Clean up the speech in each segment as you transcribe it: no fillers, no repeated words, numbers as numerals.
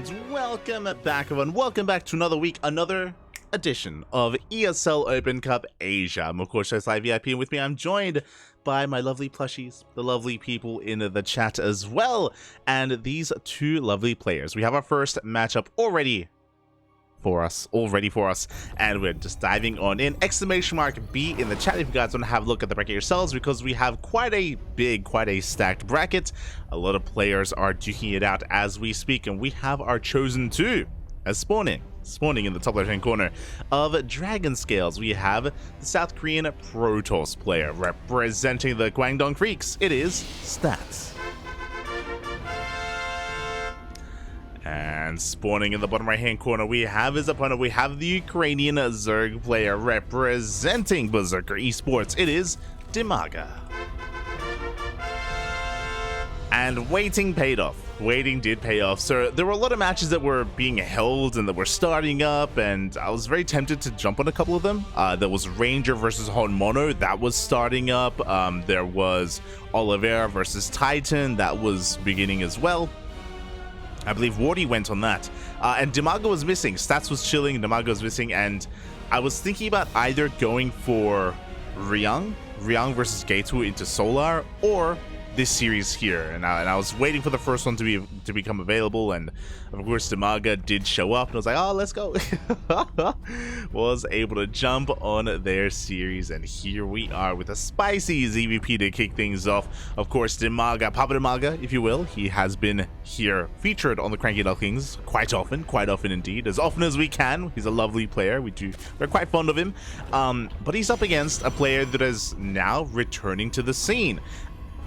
And welcome back, everyone. Welcome back to another week, another edition of ESL Open Cup Asia. I'm, of course, Live VIP, and with me, I'm joined by my lovely plushies, the lovely people in the chat as well, and these two lovely players. We have our first matchup already for us, and we're just diving on in. Exclamation mark B in the chat if you guys want to have a look at the bracket yourselves, because we have quite a stacked bracket. A lot of players are duking it out as we speak, and we have our chosen two as spawning in the top left hand corner of Dragon Scales. We have the South Korean Protoss player representing the Guangdong Freaks. It is Stats. And spawning in the bottom right hand corner, we have his opponent. We have the Ukrainian Zerg player representing Berserker Esports. It is DIMAGA. And waiting paid off. Waiting did pay off. So there were a lot of matches that were being held and that were starting up, and I was very tempted to jump on a couple of them. There was Ranger versus Hon Mono, that was starting up. There was Oliveira versus Titan, that was beginning as well. I believe Wardy went on that. And DIMAGA was missing. Stats was chilling, DIMAGA was missing, and I was thinking about either going for Ryang versus Gato into Solar, or this series here, and I was waiting for the first one to become available, and of course DIMAGA did show up, and I was like, oh, let's go. Was able to jump on their series, and here we are with a spicy ZVP to kick things off. Of course, DIMAGA, Papa DIMAGA, if you will, he has been here featured on the CranKy Ducklings quite often indeed, as often as we can. He's a lovely player. We're quite fond of him, but he's up against a player that is now returning to the scene.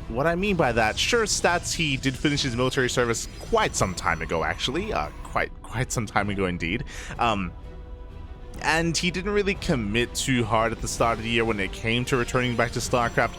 What I mean by that, sure, Stats, he did finish his military service quite some time ago, actually. Quite some time ago indeed. And he didn't really commit too hard at the start of the year when it came to returning back to StarCraft.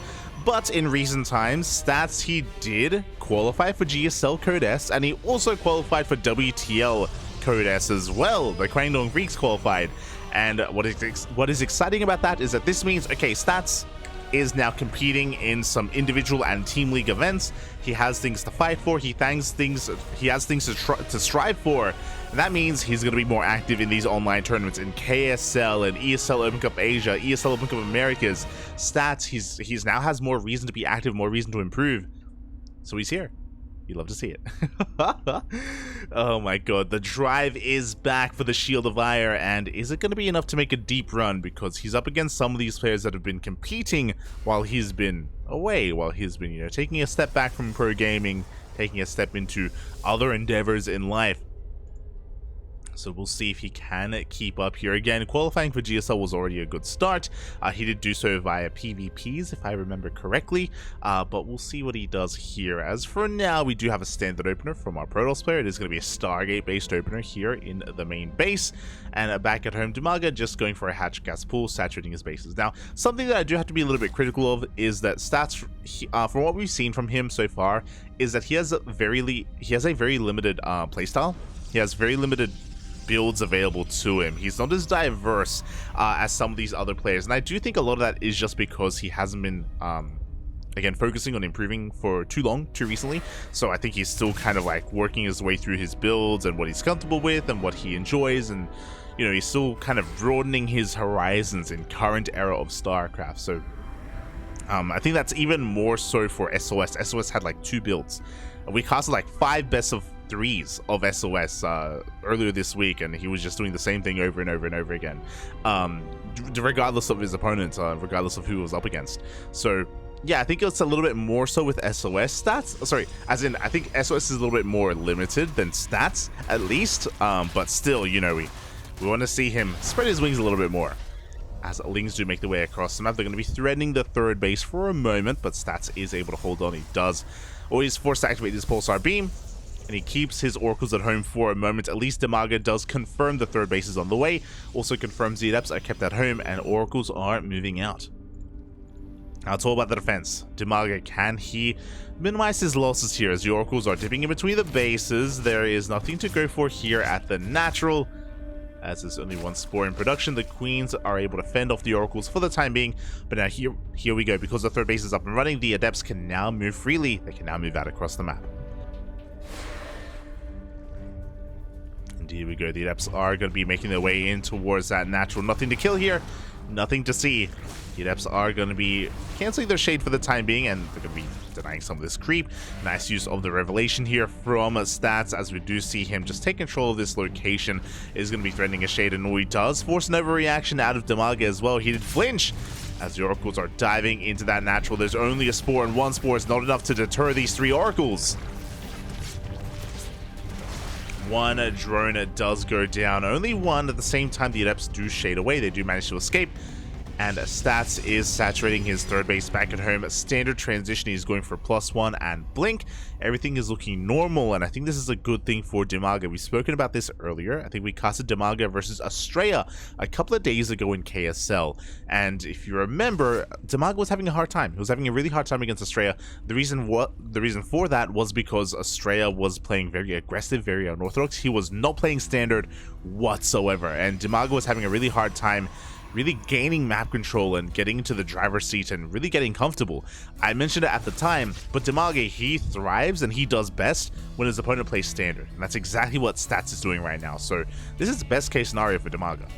But in recent times, Stats, he did qualify for GSL Code S, and he also qualified for WTL Code S as well. The Guangdong Freaks qualified. And what is exciting about that is that this means, okay, Stats is now competing in some individual and team league events. He has things to fight for. He has things to strive for, and that means he's going to be more active in these online tournaments in KSL and ESL Open Cup Asia, ESL Open Cup Americas. Stats, he's now has more reason to be active, more reason to improve. So he's here. You love to see it. Oh my god, the drive is back for the Shield of Ire, and is it going to be enough to make a deep run? Because he's up against some of these players that have been competing while he's been away, while he's been, taking a step back from pro gaming, taking a step into other endeavors in life. So we'll see if he can keep up here. Again, qualifying for GSL was already a good start. He did do so via PvPs, if I remember correctly. But we'll see what he does here. As for now, we do have a standard opener from our Protoss player. It is going to be a Stargate-based opener here in the main base. And back at home, DIMAGA just going for a hatch gas pool, saturating his bases. Now, something that I do have to be a little bit critical of is that Stats, from what we've seen from him so far, is that he has a very limited playstyle. He has very limited builds available to him. He's not as diverse as some of these other players, and I do think a lot of that is just because he hasn't been again focusing on improving for too recently. So I think he's still kind of like working his way through his builds and what he's comfortable with and what he enjoys, and he's still kind of broadening his horizons in current era of StarCraft. So I think that's even more so for SOS. SOS had like 2 builds. We casted like 5 best of 3s of SOS earlier this week, and he was just doing the same thing over and over and over again, regardless of his opponent, regardless of who he was up against. So yeah, I think it's a little bit more so with SOS stats. Sorry, as in I think SOS is a little bit more limited than Stats, at least, but still, we want to see him spread his wings a little bit more. As Lings do make their way across the map, they're going to be threatening the third base for a moment, but Stats is able to hold on. He does always forced to activate his Pulsar Beam, and he keeps his Oracles at home for a moment. At least DIMAGA does confirm the third base is on the way, also confirms the Adepts are kept at home, and Oracles are moving out. Now it's all about the defense. DIMAGA, can he minimize his losses here as the Oracles are dipping in between the bases? There is nothing to go for here at the natural, as there's only 1 Spore in production. The Queens are able to fend off the Oracles for the time being, but now here we go. Because the third base is up and running, the Adepts can now move freely. They can now move out across the map. here we go. The Adepts are going to be making their way in towards that natural. Nothing to kill here. Nothing to see. The Adepts are going to be canceling their shade for the time being, and they're going to be denying some of this creep. Nice use of the revelation here from Stats, as we do see him just take control of this location. Is going to be threatening a shade, and he does force an overreaction out of DIMAGA as well. He did flinch as the Oracles are diving into that natural. There's only a Spore, and one Spore is not enough to deter these 3 Oracles. One drone does go down. Only one. At the same time, the Adepts do shade away. They do manage to escape. And Stats is saturating his third base back at home. Standard transition, he's going for +1 and blink. Everything is looking normal, and I think this is a good thing for DIMAGA. We've spoken about this earlier. I think we casted DIMAGA versus Australia a couple of days ago in KSL. And if you remember, DIMAGA was having a hard time. He was having a really hard time against Australia. The reason for that was because Australia was playing very aggressive, very unorthodox. He was not playing standard whatsoever, and DIMAGA was having a really hard time really gaining map control and getting into the driver's seat and really getting comfortable. I mentioned it at the time, but DIMAGA, he thrives and he does best when his opponent plays standard. And that's exactly what Stats is doing right now. So this is the best case scenario for DIMAGA.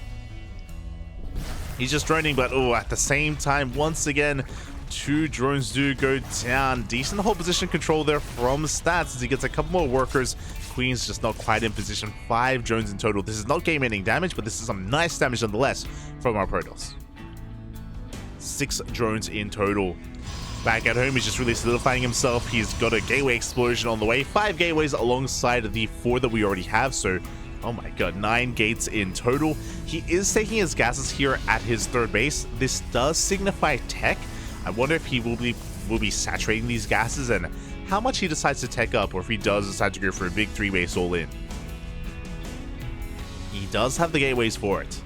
He's just droning, but at the same time, once again, 2 drones do go down. Decent hold position control there from Stats as he gets a couple more workers. Queen's just not quite in position. 5 drones in total. This is not game-ending damage, but this is some nice damage nonetheless from our Protoss. 6 drones in total. Back at home, he's just really solidifying himself. He's got a gateway explosion on the way. 5 gateways alongside the 4 that we already have, so oh my god, 9 gates in total. He is taking his gases here at his third base. This does signify tech. I wonder if he will be saturating these gases and how much he decides to tech up, or if he does decide to go for a big 3 base all in. He does have the gateways for it.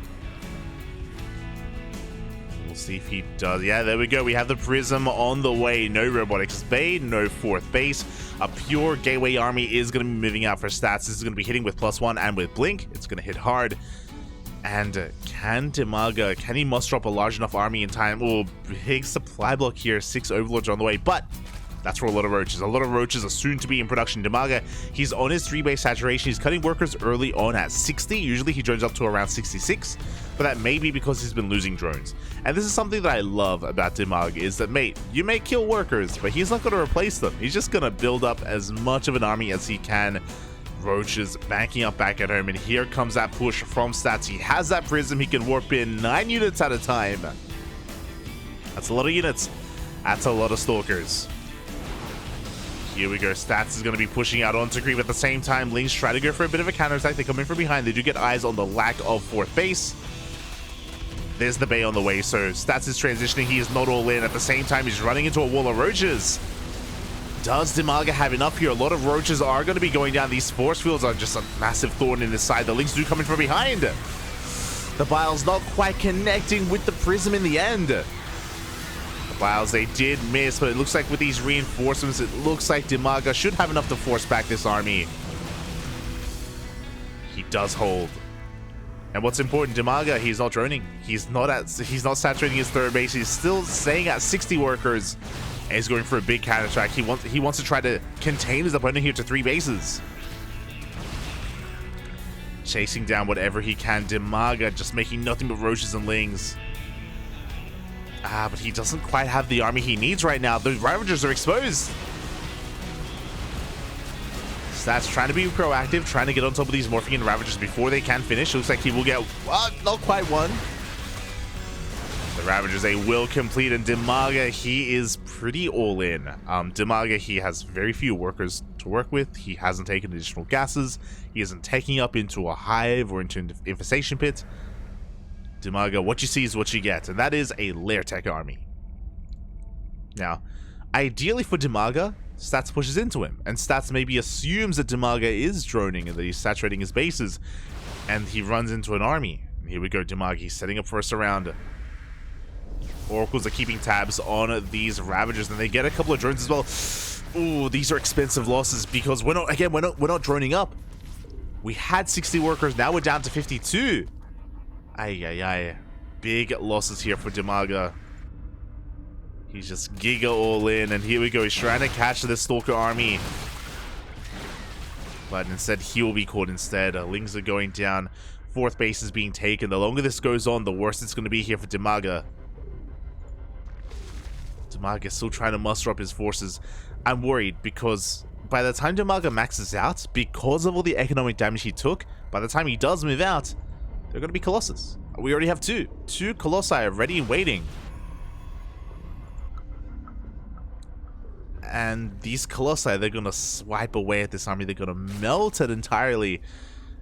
We'll see if he does. Yeah, there we go. We have the Prism on the way. No Robotics Bay, no 4th base. A pure gateway army is going to be moving out for Stats. This is going to be hitting with +1 and with Blink. It's going to hit hard. And can DIMAGA, can he muster up a large enough army in time? Oh, big supply block here. 6 Overlords on the way, but that's for a lot of roaches. A lot of roaches are soon to be in production. DIMAGA, he's on his 3 base saturation. He's cutting workers early on at 60. Usually he drones up to around 66, but that may be because he's been losing drones. And this is something that I love about DIMAGA, is that, mate, you may kill workers, but he's not going to replace them. He's just going to build up as much of an army as he can. Roaches banking up back at home, and here comes that push from Stats. He has that Prism. He can warp in 9 units at a time. That's a lot of units. That's a lot of Stalkers. Here we go. Stats is going to be pushing out onto creep. At the same time, Lings try to go for a bit of a counterattack. They come in from behind. They do get eyes on the lack of 4th base. There's the Bay on the way, so Stats is transitioning. He is not all in. At the same time, he's running into a wall of roaches. Does DIMAGA have enough here? A lot of roaches are going to be going down. These force fields are just a massive thorn in his side. The Lings do come in from behind. The Biles not quite connecting with the Prism in the end. The Biles, they did miss, but it looks like with these reinforcements, it looks like DIMAGA should have enough to force back this army. He does hold. And what's important, DIMAGA, he's not droning. He's not saturating his third base. He's still staying at 60 workers. And he's going for a big counter attack. He wants to try to contain his opponent here to 3 bases. Chasing down whatever he can. DIMAGA just making nothing but roaches and Lings. But he doesn't quite have the army he needs right now. The Ravagers are exposed. Stats trying to be proactive, trying to get on top of these Morphing Ravagers before they can finish. Looks like he will get, not quite one. The Ravagers, they will complete, and DIMAGA, he is pretty all in. DIMAGA, he has very few workers to work with. He hasn't taken additional gases. He isn't taking up into a hive or into an infestation pit. DIMAGA, what you see is what you get, and that is a lair tech army. Now, ideally for DIMAGA, Stats pushes into him, and Stats maybe assumes that DIMAGA is droning and that he's saturating his bases, and he runs into an army. And here we go, DIMAGA, he's setting up for a surround. Oracles are keeping tabs on these Ravagers, and they get a couple of drones as well. Ooh, these are expensive losses because we're not droning up. We had 60 workers, now we're down to 52. Ay. Big losses here for DIMAGA. He's just giga all in, and here we go. He's trying to catch this Stalker army. But instead, he will be caught instead. Lings are going down. Fourth base is being taken. The longer this goes on, the worse it's going to be here for DIMAGA. DIMAGA is still trying to muster up his forces. I'm worried because by the time DIMAGA maxes out, because of all the economic damage he took, by the time he does move out, they're going to be Colossus. We already have two. Two Colossi ready and waiting. And these Colossi, they're going to swipe away at this army. They're going to melt it entirely.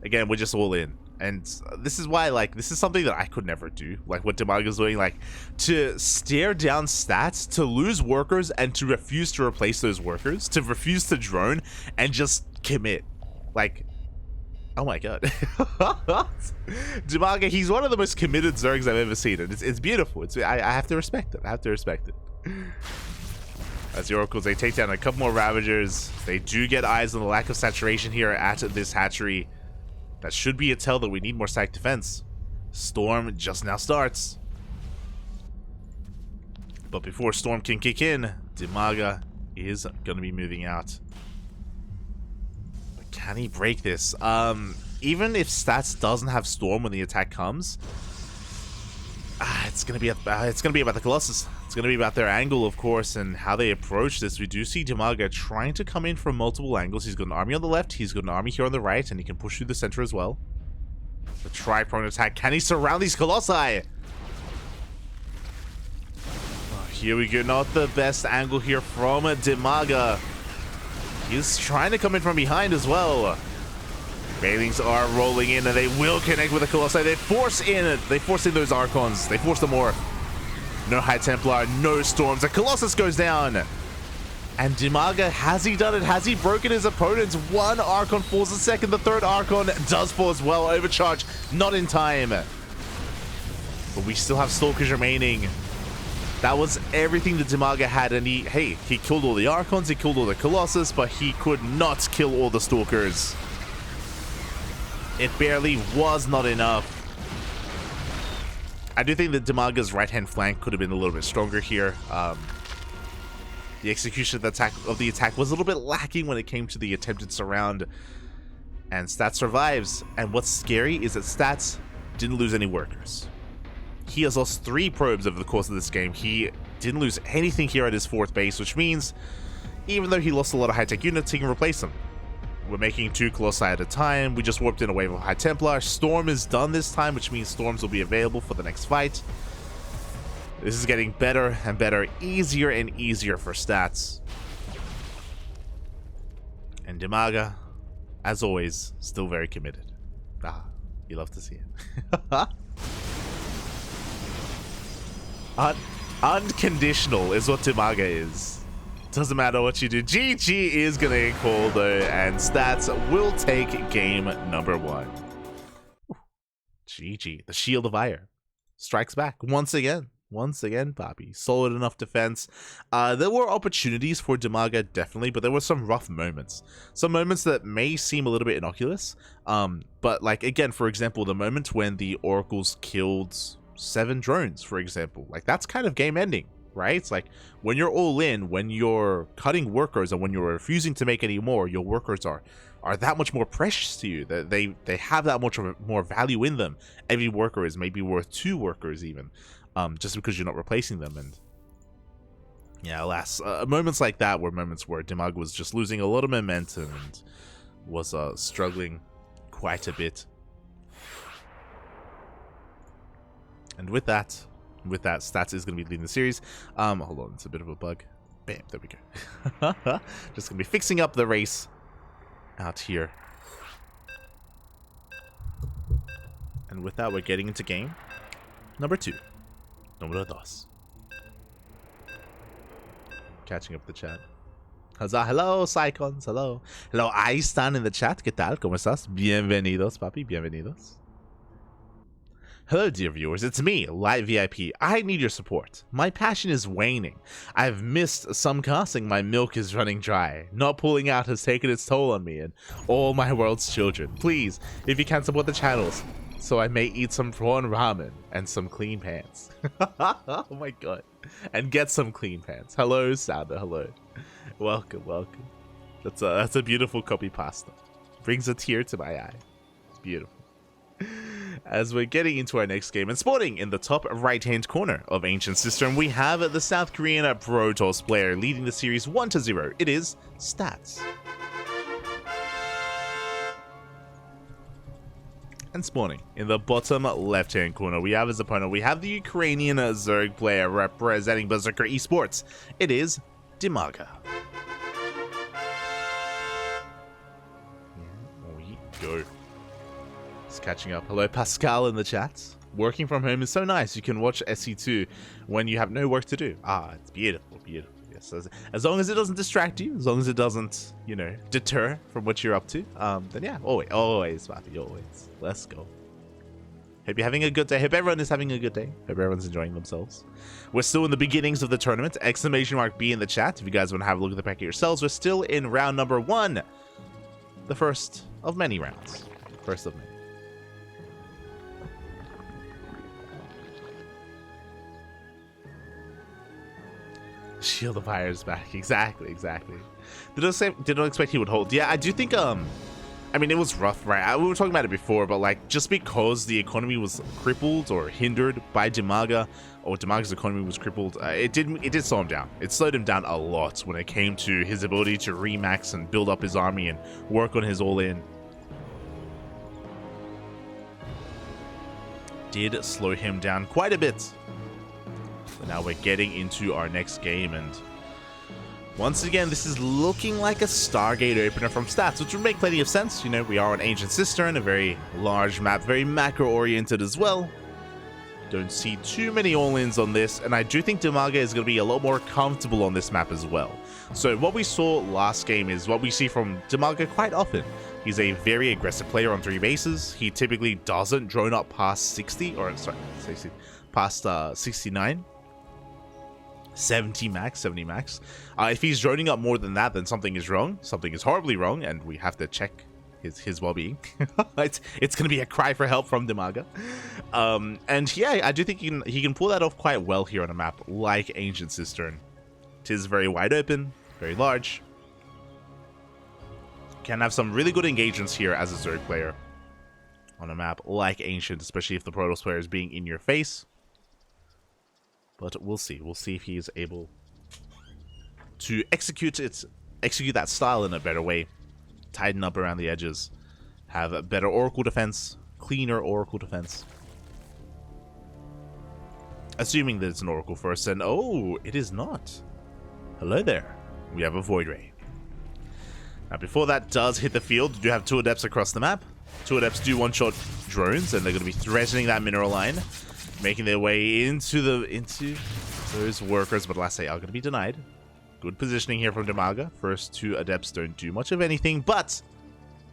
Again, we're just all in. And this is why, like, this is something that I could never do. Like, what DIMAGA's doing, like, to stare down stats, to lose workers, and to refuse to replace those workers, to refuse to drone, and just commit. Like, oh my god. DIMAGA, he's one of the most committed Zergs I've ever seen. And it's beautiful. I have to respect it. I have to respect it. As the Oracles, they take down a couple more Ravagers. They do get eyes on the lack of saturation here at this hatchery. That should be a tell that we need more stack defense. Storm just now starts. But before Storm can kick in, DIMAGA is going to be moving out. But can he break this? Even if Stats doesn't have Storm when the attack comes, it's gonna be about the Colossus. It's gonna be about their angle, of course, and how they approach this. We do see DIMAGA trying to come in from multiple angles. He's got an army on the left, he's got an army here on the right, and he can push through the center as well. The tri-prone attack. Can he surround these Colossi? Oh, here we go. Not the best angle here from DIMAGA. He's trying to come in from behind as well. Railings are rolling in, and they will connect with the Colossi. They force in those Archons. They force them more. No High Templar, no Storms. The Colossus goes down. And DIMAGA, has he done it? Has he broken his opponents? One Archon falls a second. The third Archon does fall as well. Overcharge, not in time. But we still have Stalkers remaining. That was everything that DIMAGA had, and he killed all the Archons, he killed all the Colossus, but he could not kill all the Stalkers. It barely was not enough. I do think that DIMAGA's right-hand flank could have been a little bit stronger here. The execution of the attack was a little bit lacking when it came to the attempted surround. And Stats survives. And what's scary is that Stats didn't lose any workers. He has lost 3 probes over the course of this game. He didn't lose anything here at his 4th base, which means even though he lost a lot of high-tech units, he can replace them. We're making 2 Colossi at a time. We just warped in a wave of High Templar. Storm is done this time, which means Storms will be available for the next fight. This is getting better and better, easier and easier for Stats. And DIMAGA, as always, still very committed. You love to see it. Unconditional is what DIMAGA is. Doesn't matter what you do. GG is going to get called, though, and Stats will take game number 1. GG. The Shield of Ire strikes back once again. Once again, Poppy. Solid enough defense. There were opportunities for DIMAGA, definitely, but there were some rough moments. Some moments that may seem a little bit innocuous. But, like, again, for example, the moment when the Oracles killed 7 drones, for example. Like, that's kind of game ending. Right? It's like when you're all in, when you're cutting workers, and when you're refusing to make any more, your workers are that much more precious to you. That they have that much more value in them. Every worker is maybe worth 2 workers even, just because you're not replacing them. And yeah, alas, moments like that were moments where DIMAGA was just losing a lot of momentum and was struggling quite a bit. And with that, Stats is going to be leading the series. Hold on, it's a bit of a bug. Bam, there we go. Just going to be fixing up the race out here. And with that, we're getting into game number 2. Número 2. Catching up the chat. Huzzah, hello, Psycons, hello. Hello, Aistan in the chat. ¿Qué tal? ¿Cómo estás? Bienvenidos, papi, bienvenidos. Hello, dear viewers, it's me, Light VIP. I need your support. My passion is waning. I've missed some casting. My milk is running dry. Not pulling out has taken its toll on me and all my world's children. Please, if you can, support the channels so I may eat some prawn ramen and some clean pants. Oh my god. And get some clean pants. Hello, Sada, hello. Welcome, welcome. That's a beautiful copy pasta. Brings a tear to my eye. It's beautiful. As we're getting into our next game, and spawning in the top right-hand corner of Ancient Cistern, we have the South Korean Protoss player leading the series 1-0. It is Stats. And spawning in the bottom left-hand corner, we have his opponent. We have the Ukrainian Zerg player representing Berserker Esports. It is DIMAGA. Here we go. Just catching up. Hello, Pascal in the chat. Working from home is so nice. You can watch SC2 when you have no work to do. Ah, it's beautiful, beautiful. Yes, as long as it doesn't distract you, as long as it doesn't, you know, deter from what you're up to, then yeah, always, Swappy, always. Let's go. Hope you're having a good day. Hope everyone is having a good day. Hope everyone's enjoying themselves. We're still in the beginnings of the tournament. Exclamation mark B in the chat if you guys want to have a look at the packet yourselves. We're still in round number 1. The first of many rounds. First of many. Shield of Fire is back. Exactly. Didn't expect he would hold. Yeah, I do think, I mean, it was rough, right? We were talking about it before, but like, just because the economy was crippled or hindered by DIMAGA, or DIMAGA's economy was crippled, it did slow him down. It slowed him down a lot when it came to his ability to remax and build up his army and work on his all-in. Did slow him down quite a bit. But now we're getting into our next game, and once again, this is looking like a Stargate opener from Stats, which would make plenty of sense. You know, we are on Ancient Cistern, a very large map, very macro-oriented as well. Don't see too many all-ins on this, and I do think DIMAGA is going to be a lot more comfortable on this map as well. So what we saw last game is what we see from DIMAGA quite often. He's a very aggressive player on 3 bases. He typically doesn't drone up past 60, or sorry, past 69. 70 max. If he's droning up more than that, then something is wrong. Something is horribly wrong, and we have to check his well-being. it's going to be a cry for help from DIMAGA. And yeah, I do think he can pull that off quite well here on a map like Ancient Cistern. It is very wide open, very large. Can have some really good engagements here as a Zerg player on a map like Ancient, especially if the Protoss player is being in your face. But we'll see. We'll see if he is able to execute that style in a better way. Tighten up around the edges. Have a better Oracle defense. Cleaner Oracle defense. Assuming that it's an Oracle first, and oh, it is not. Hello there. We have a Void Ray. Now, before that does hit the field, you do have 2 Adepts across the map. 2 Adepts do one-shot drones, and they're going to be threatening that mineral line. Making their way into those workers, but last they are going to be denied. Good positioning here from DIMAGA. First 2 Adepts don't do much of anything, but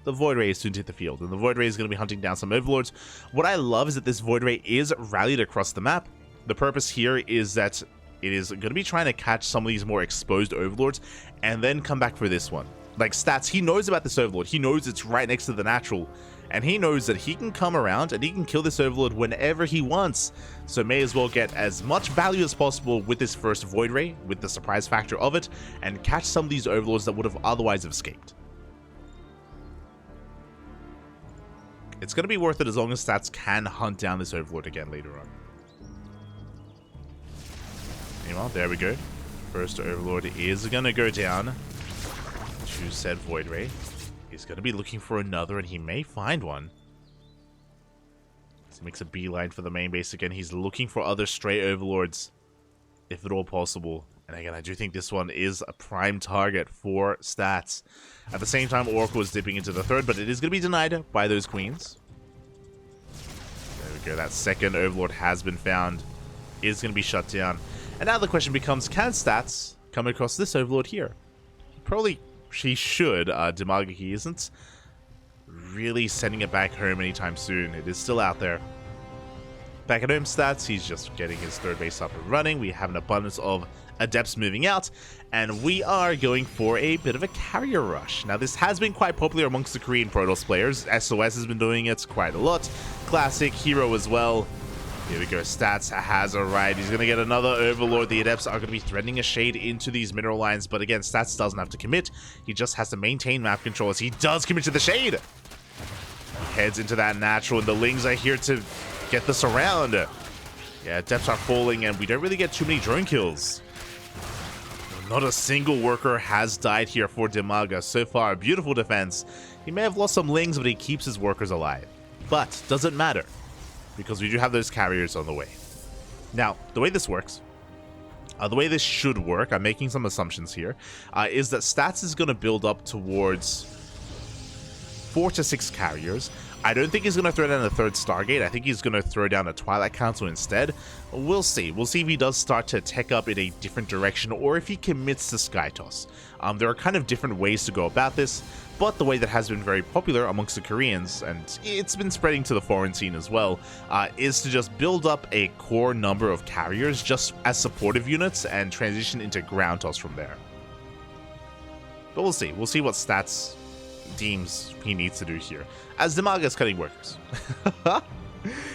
the Void Ray is soon to hit the field, and the Void Ray is going to be hunting down some Overlords. What I love is that this Void Ray is rallied across the map. The purpose here is that it is going to be trying to catch some of these more exposed Overlords, and then come back for this one. Like Stats, he knows about this Overlord. He knows it's right next to the natural. And he knows that he can come around and he can kill this Overlord whenever he wants. So may as well get as much value as possible with this first Void Ray, with the surprise factor of it, and catch some of these Overlords that would have otherwise escaped. It's going to be worth it as long as Stats can hunt down this Overlord again later on. Meanwhile, there we go. First Overlord is going to go down to said Void Ray. He's going to be looking for another, and he may find one. So he makes a beeline for the main base again. He's looking for other stray Overlords, if at all possible. And again, I do think this one is a prime target for Stats. At the same time, Oracle is dipping into the 3rd, but it is going to be denied by those Queens. There we go. That second Overlord has been found. Is going to be shut down. And now the question becomes, can Stats come across this Overlord here? He should. DIMAGA, he isn't really sending it back home anytime soon. It is still out there. Back at home Stats, he's just getting his 3rd base up and running. We have an abundance of Adepts moving out, and we are going for a bit of a carrier rush. Now, this has been quite popular amongst the Korean Protoss players. SOS has been doing it quite a lot. Classic, Hero as well. Here we go. Stats has arrived. He's going to get another Overlord. The Adepts are going to be threatening a shade into these mineral lines. But again, Stats doesn't have to commit. He just has to maintain map control as he does commit to the shade. He heads into that natural, and the Lings are here to get this around. Yeah, Adepts are falling, and we don't really get too many drone kills. Not a single worker has died here for DIMAGA so far. Beautiful defense. He may have lost some Lings, but he keeps his workers alive. But doesn't matter, because we do have those carriers on the way. Now, the way this works, the way this should work, I'm making some assumptions here, is that Stats is going to build up towards 4 to 6 carriers. I don't think he's going to throw down a third Stargate. I think he's going to throw down a Twilight Council instead. We'll see. We'll see if he does start to tech up in a different direction or if he commits to Sky Toss. There are kind of different ways to go about this, but the way that has been very popular amongst the Koreans, and it's been spreading to the foreign scene as well, is to just build up a core number of carriers just as supportive units and transition into ground toss from there. But we'll see. We'll see what Stats deems he needs to do here, as DIMAGA is cutting workers.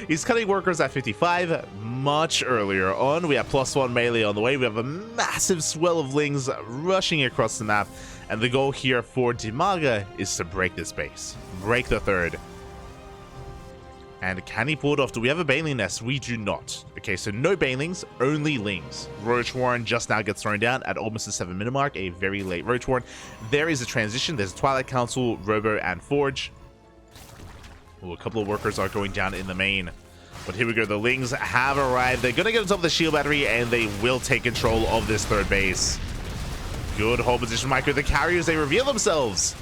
He's cutting workers at 55 much earlier on. We have +1 melee on the way. We have a massive swell of Lings rushing across the map, and the goal here for DIMAGA is to break this base, break the third. And can he pull it off? Do we have a Baneling nest? We do not. Okay, so no Banelings, only Lings. Roach Warren just now gets thrown down at almost the 7-minute mark, a very late Roach Warren. There is a transition. There's Twilight Council, Robo, and Forge. Ooh, a couple of workers are going down in the main. But here we go. The Lings have arrived. They're going to get on top of the shield battery, and they will take control of this third base. Good hold position, Micro. The carriers, they reveal themselves.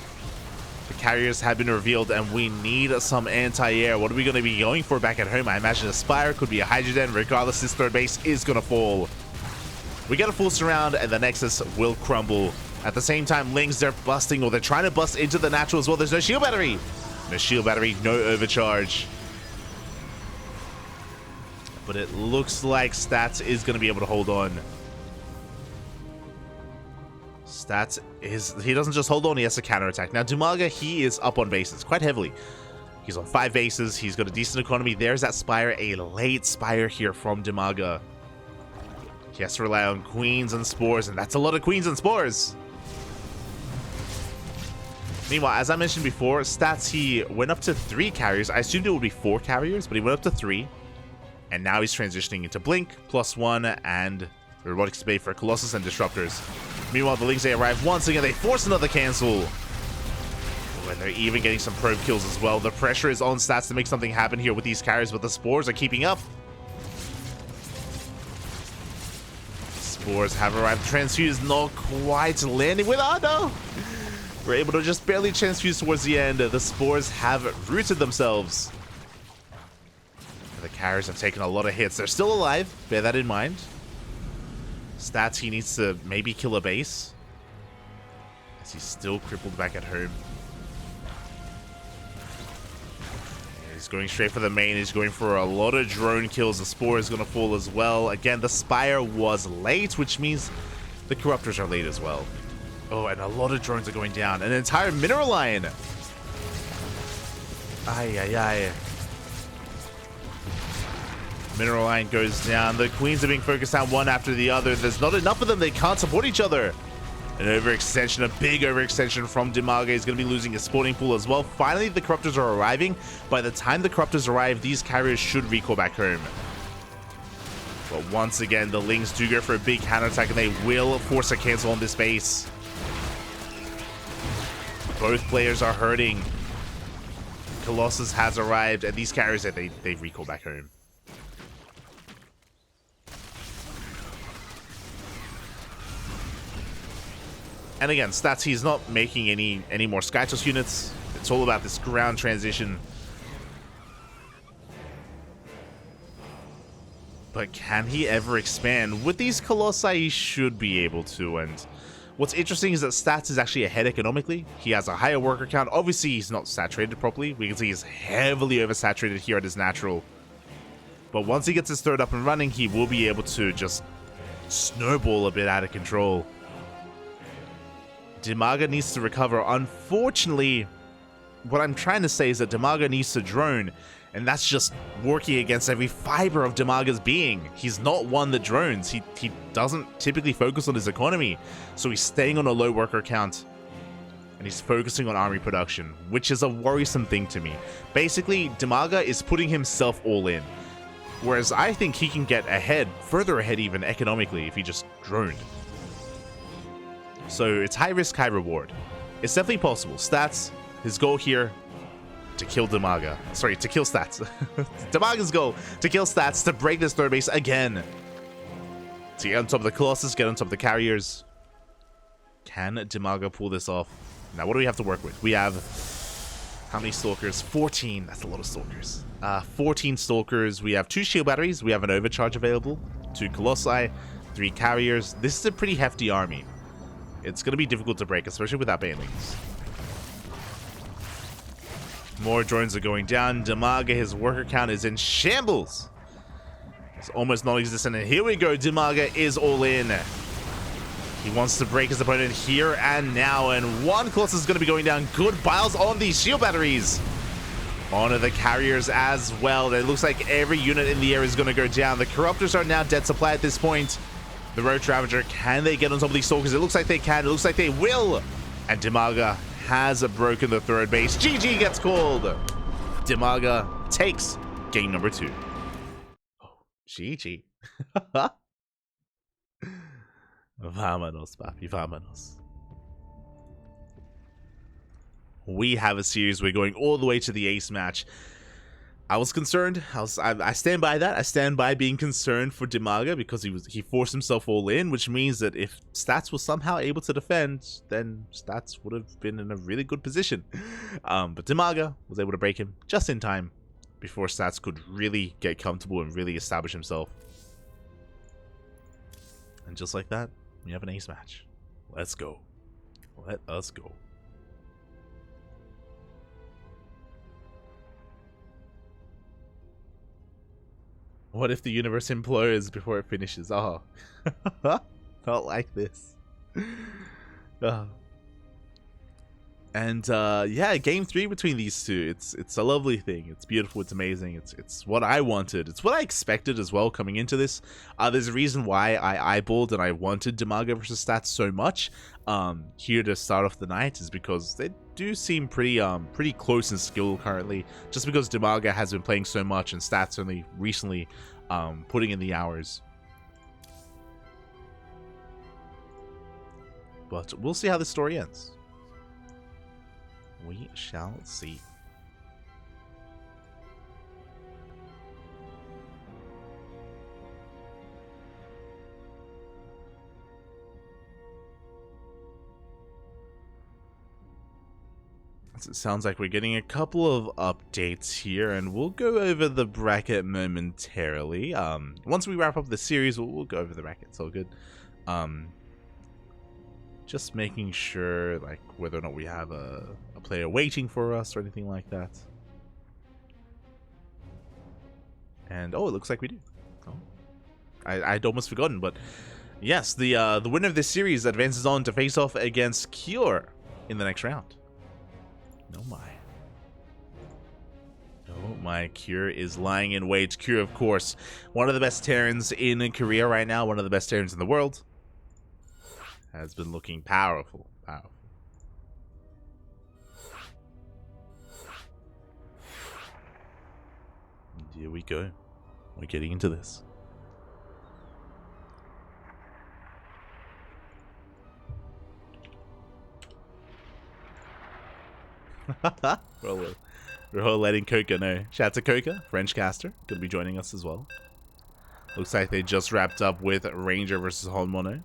The carriers have been revealed, and we need some anti-air. What are we going to be going for back at home? I imagine a Spire, could be a Hydrogen. Regardless, this third base is going to fall. We get a full surround, and the Nexus will crumble. At the same time, Lings, they're busting, or they're trying to bust into the natural as well. There's no shield battery. No shield battery, no overcharge. But it looks like Stats is going to be able to hold on. Stats he doesn't just hold on, he has to counterattack. Now, DIMAGA, he is up on bases quite heavily. He's on 5 bases. He's got a decent economy. There's that Spire, a late Spire here from DIMAGA. He has to rely on Queens and Spores, and that's a lot of Queens and Spores. Meanwhile, as I mentioned before, Stats, he went up to 3 carriers. I assumed it would be 4 carriers, but he went up to 3. And now he's transitioning into Blink, +1, and Robotics Bay for Colossus and Disruptors. Meanwhile, the Lings, they arrive once again. They force another cancel. Oh, and they're even getting some probe kills as well. The pressure is on Stats to make something happen here with these carriers, but the Spores are keeping up. Spores have arrived. Transfuse not quite landing with... Oh, no! We're able to just barely transfuse towards the end. The Spores have rooted themselves. The carriers have taken a lot of hits. They're still alive. Bear that in mind. Stats, he needs to maybe kill a base, as he's still crippled back at home. He's going straight for the main. He's going for a lot of drone kills. The Spore is going to fall as well. Again, the Spire was late, which means the Corruptors are late as well. Oh, and a lot of drones are going down. An entire mineral line. Ay, ay, ay. Mineral line goes down. The Queens are being focused on one after the other. There's not enough of them. They can't support each other. An overextension, a big overextension from DIMAGA. Is going to be losing his spawning pool as well. Finally, the Corruptors are arriving. By the time the Corruptors arrive, these carriers should recall back home. But once again, the Lings do go for a big counterattack, and they will force a cancel on this base. Both players are hurting. Colossus has arrived, and these carriers, they recall back home. And again, Stats, he's not making any more Skytoss units. It's all about this ground transition. But can he ever expand? With these Colossi, he should be able to. And what's interesting is that Stats is actually ahead economically. He has a higher worker count. Obviously, he's not saturated properly. We can see he's heavily oversaturated here at his natural. But once he gets his third up and running, he will be able to just snowball a bit out of control. DIMAGA needs to recover. Unfortunately, what I'm trying to say is that DIMAGA needs to drone, And that's just working against every fiber of DIMAGA's being. He's not one that drones. He doesn't typically focus on his economy. So he's staying on a low worker count. And he's focusing on army production, which is a worrisome thing to me. Basically, DIMAGA is putting himself all in. Whereas I think he can get ahead, further ahead even economically, if he just droned. So it's high risk, high reward. It's definitely possible. Stats, his goal here, to kill DIMAGA. Sorry, to kill Stats. DIMAGA's goal, to kill Stats, to break this third base again. To get on top of the Colossus, get on top of the carriers. Can DIMAGA pull this off? Now, what do we have to work with? We have... how many Stalkers? 14. That's a lot of Stalkers. 14 Stalkers. We have 2 shield batteries. We have an overcharge available. 2 Colossi. 3 carriers. This is a pretty hefty army. It's going to be difficult to break, especially without banelings. More drones are going down. DIMAGA, his worker count is in shambles. It's almost non-existent. And here we go. DIMAGA is all in. He wants to break his opponent here and now. And one Colossus is going to be going down. Good piles on these shield batteries. Onto the carriers as well. It looks like every unit in the air is going to go down. The Corruptors are now dead supply at this point. The Roach Ravager, can they get on top of these Stalkers? It looks like they can. It looks like they will. And DIMAGA has broken the third base. GG gets called. DIMAGA takes game number 2. Oh, GG. Vámonos, papi, vámonos. We have a series. We're going all the way to the ace match. I was concerned. I stand by that. I stand by being concerned for DIMAGA because he forced himself all in, which means that if Stats was somehow able to defend, then Stats would have been in a really good position. But DIMAGA was able to break him just in time before Stats could really get comfortable and really establish himself. And just like that, we have an ace match. Let's go. Let us go. What if the universe implodes before it finishes? Oh, not like this. And yeah, game 3 between these two. It's a lovely thing. It's beautiful. It's amazing. It's what I wanted. It's what I expected as well coming into this. There's a reason why I eyeballed and I wanted DIMAGA versus Stats so much here to start off the night is because they do seem pretty close in skill currently. Just because DIMAGA has been playing so much and Stats only recently putting in the hours. But we'll see how this story ends. We shall see. It sounds like we're getting a couple of updates here, and we'll go over the bracket momentarily. Once we wrap up the series, we'll go over the bracket. It's all good. Just making sure, like, whether or not we have a player waiting for us or anything like that. And oh, it looks like we do. Oh, I'd almost forgotten, but yes, the winner of this series advances on to face off against Cure in the next round. No my, Cure is lying in wait. Cure, of course, one of the best Terrans in Korea right now, one of the best Terrans in the world. Has been looking powerful. And here we go. We're getting into this. We're all letting Coca know. Shout out to Coca, French caster, gonna be joining us as well. Looks like they just wrapped up with Ranger versus Honmono.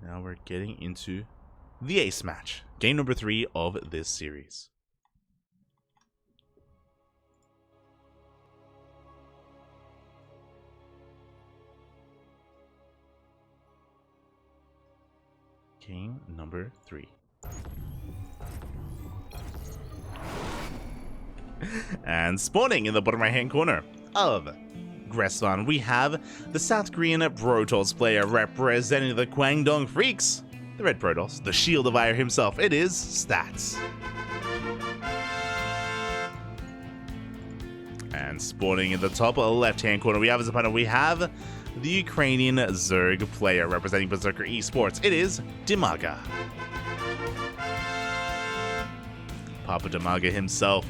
Now we're getting into the ace match. Game number 3 of this series. Game number 3. And spawning in the bottom right hand corner of Gresson, we have the South Korean Protoss player representing the Kwangdong Freaks. The Red Protoss, the Shield of Ire himself, it is Stats. And spawning in the top left-hand corner, we have his opponent. We have the Ukrainian Zerg player representing Berserker Esports. It is DIMAGA. Papa DIMAGA himself.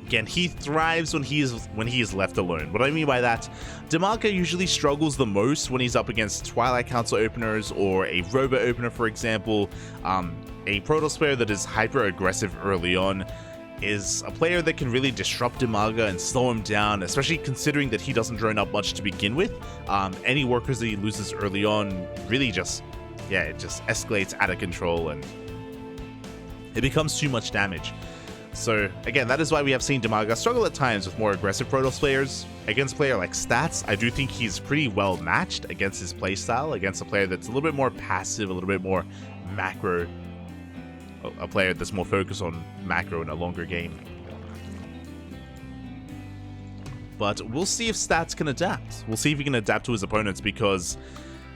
Again, he thrives when he is left alone. What I mean by that, DIMAGA usually struggles the most when he's up against Twilight Council openers or a Robo opener, for example. A Protoss player that is hyper-aggressive early on is a player that can really disrupt DIMAGA and slow him down, especially considering that he doesn't drone up much to begin with. Any workers that he loses early on really just, yeah, it just escalates out of control and it becomes too much damage. So again, that is why we have seen DIMAGA struggle at times with more aggressive Protoss players. Against a player like Stats, I do think he's pretty well matched against his playstyle, against a player that's a little bit more passive, a little bit more macro, a player that's more focused on macro in a longer game. But we'll see if Stats can adapt. We'll see if he can adapt to his opponents, because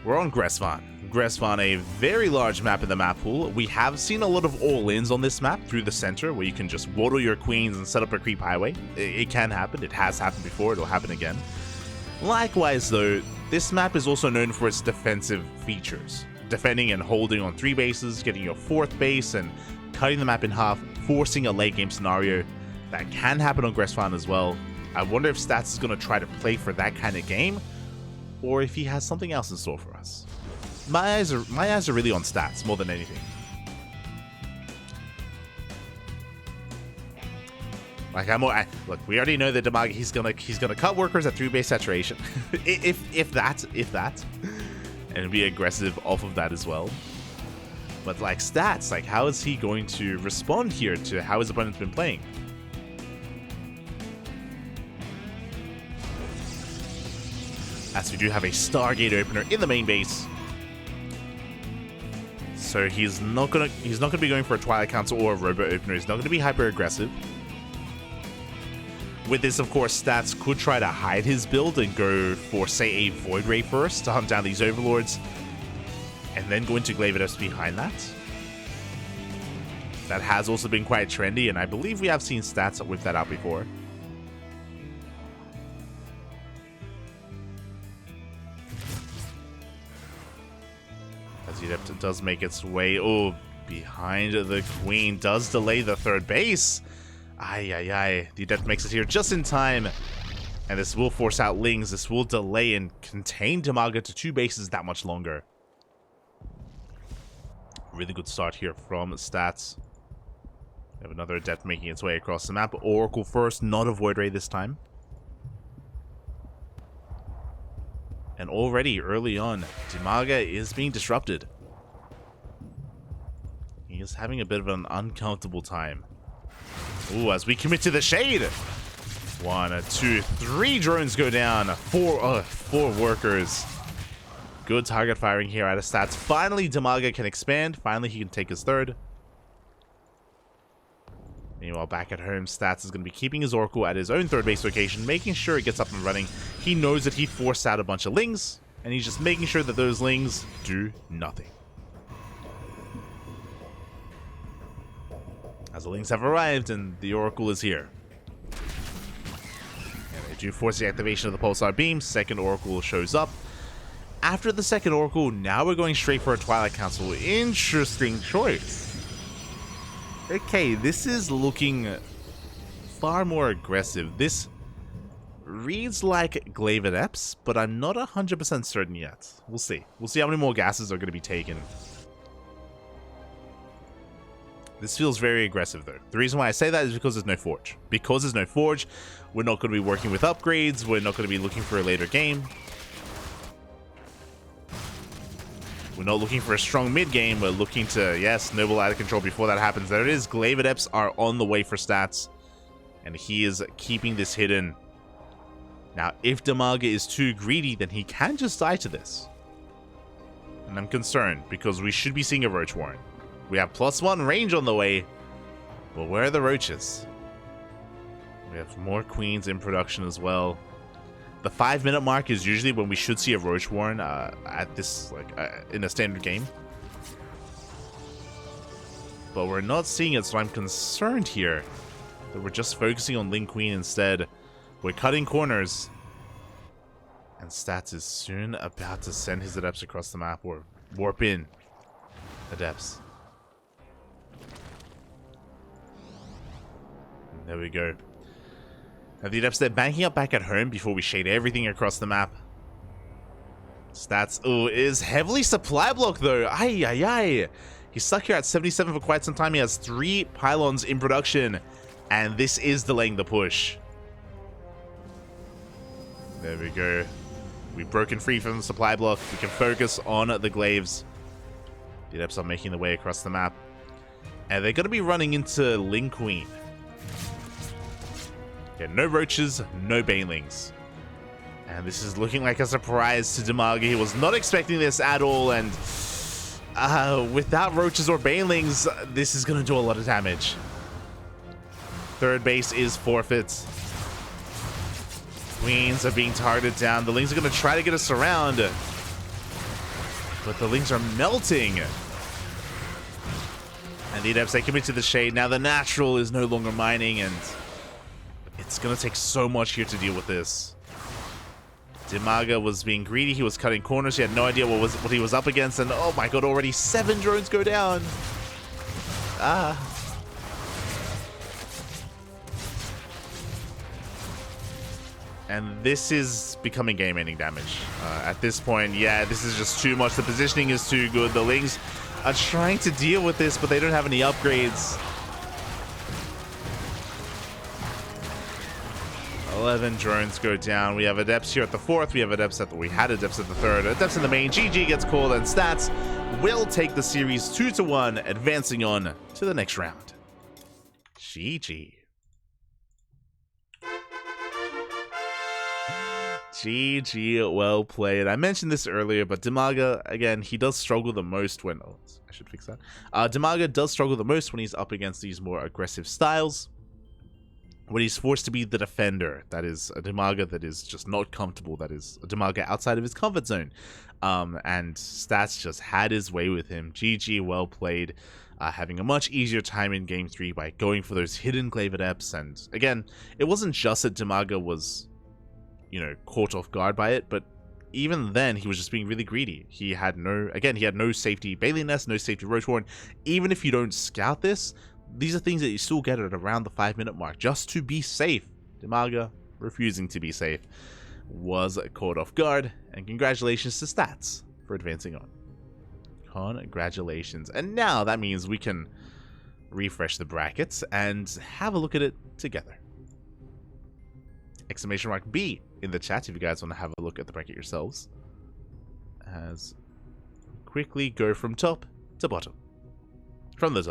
we're on Gresvan. Gresvan, a very large map in the map pool. We have seen a lot of all-ins on this map through the center, where you can just waddle your queens and set up a creep highway. It can happen. It has happened before. It'll happen again. Likewise, though, this map is also known for its defensive features. Defending and holding on 3 bases, getting your 4th base, and cutting the map in half, forcing a late-game scenario. That can happen on Gresvan as well. I wonder if Stats is going to try to play for that kind of game, or if he has something else in store for us. My eyes are really on Stats more than anything. Like look, we already know that DIMAGA, he's gonna cut workers at 3 base saturation, if that, and be aggressive off of that as well. But like Stats, like how is he going to respond here to how his opponent's been playing? As we do have a Stargate opener in the main base. So he's not gonna be going for a Twilight Council or a Robo opener. He's not gonna be hyper aggressive. With this, of course, Stats could try to hide his build and go for, say, a Void Ray first to hunt down these Overlords, and then go into Glavedeps behind that. That has also been quite trendy, and I believe we have seen Stats whip that out before. It does make its way, behind the Queen, does delay the 3rd base. The Adept makes it here just in time, and this will force out Lings. This will delay and contain DIMAGA to 2 bases that much longer. Really good start here from Stats. We have another Adept making its way across the map. Oracle first, not a Void Ray this time. And already early on, DIMAGA is being disrupted. He is having a bit of an uncomfortable time. Ooh, as we commit to the shade. 1, 2, 3 drones go down. 4 workers. Good target firing here out of Stats. Finally, DIMAGA can expand. Finally, he can take his 3rd. Meanwhile, back at home, Stats is going to be keeping his Oracle at his own 3rd base location, making sure it gets up and running. He knows that he forced out a bunch of Lings, and he's just making sure that those Lings do nothing. As the Lings have arrived, and the Oracle is here. And they do force the activation of the Pulsar Beam. 2nd Oracle shows up. After the 2nd Oracle, now we're going straight for a Twilight Council. Interesting choice. Okay, this is looking far more aggressive. This reads like Glavedeps, but I'm not 100% certain yet. We'll see. We'll see how many more gases are going to be taken. This feels very aggressive, though. The reason why I say that is because there's no Forge. Because there's no Forge, we're not going to be working with upgrades. We're not going to be looking for a later game. We're not looking for a strong mid-game. We're looking to, yes, Noble out of control before that happens. There it is. Glavedeps are on the way for Stats. And he is keeping this hidden. Now, if DIMAGA is too greedy, then he can just die to this. And I'm concerned, because we should be seeing a Roach Warren. We have +1 range on the way. But where are the Roaches? We have more Queens in production as well. The 5-minute mark is usually when we should see a Roach Warren at this, in a standard game. But we're not seeing it, so I'm concerned here. that we're just focusing on Link Queen instead. We're cutting corners. And Stats is soon about to send his Adepts across the map, or warp in Adepts. And there we go. Now the Adepts, they're banking up back at home before we shade everything across the map. Stats, is heavily supply blocked though. Ay, ay, ay. He's stuck here at 77 for quite some time. He has 3 pylons in production. And this is delaying the push. There we go. We've broken free from the supply block. We can focus on the glaives. The Adepts are making their way across the map. And they're going to be running into Link Queen. Yeah, no roaches, no banelings. And this is looking like a surprise to DIMAGA. He was not expecting this at all. And without roaches or banelings, this is going to do a lot of damage. Third base is forfeit. Queens are being targeted down. The Lings are going to try to get us around. But the Lings are melting. And the Adepts, they commit to the shade. Now the natural is no longer mining. And it's going to take so much here to deal with this. DIMAGA was being greedy. He was cutting corners. He had no idea what he was up against. And oh my god, already 7 drones go down. And this is becoming game-ending damage. At this point, yeah, this is just too much. The positioning is too good. The Lings are trying to deal with this, but they don't have any upgrades. 11 drones go down. We have Adepts here at the 4th. We had Adepts at the 3rd. Adepts in the main. GG gets called, and Stats will take the series 2-1, advancing on to the next round. GG. GG, well played. I mentioned this earlier, but DIMAGA, again, he does struggle the most when... Oh, I should fix that. DIMAGA does struggle the most when he's up against these more aggressive styles. When he's forced to be the defender, that is a DIMAGA that is just not comfortable. That is a DIMAGA outside of his comfort zone. And Stats just had his way with him. GG, well played. Having a much easier time in Game 3 by going for those hidden Glaive Adepts. And again, it wasn't just that DIMAGA was... caught off guard by it, but even then, he was just being really greedy. He had no safety Bailey Nest, no safety Roach Warren. Even if you don't scout this, these are things that you still get at around the 5-minute mark, just to be safe. DIMAGA, refusing to be safe, was caught off guard, and congratulations to Stats for advancing on. Congratulations. And now that means we can refresh the brackets and have a look at it together. !B in the chat if you guys want to have a look at the bracket yourselves. As quickly go from top to bottom. From the top.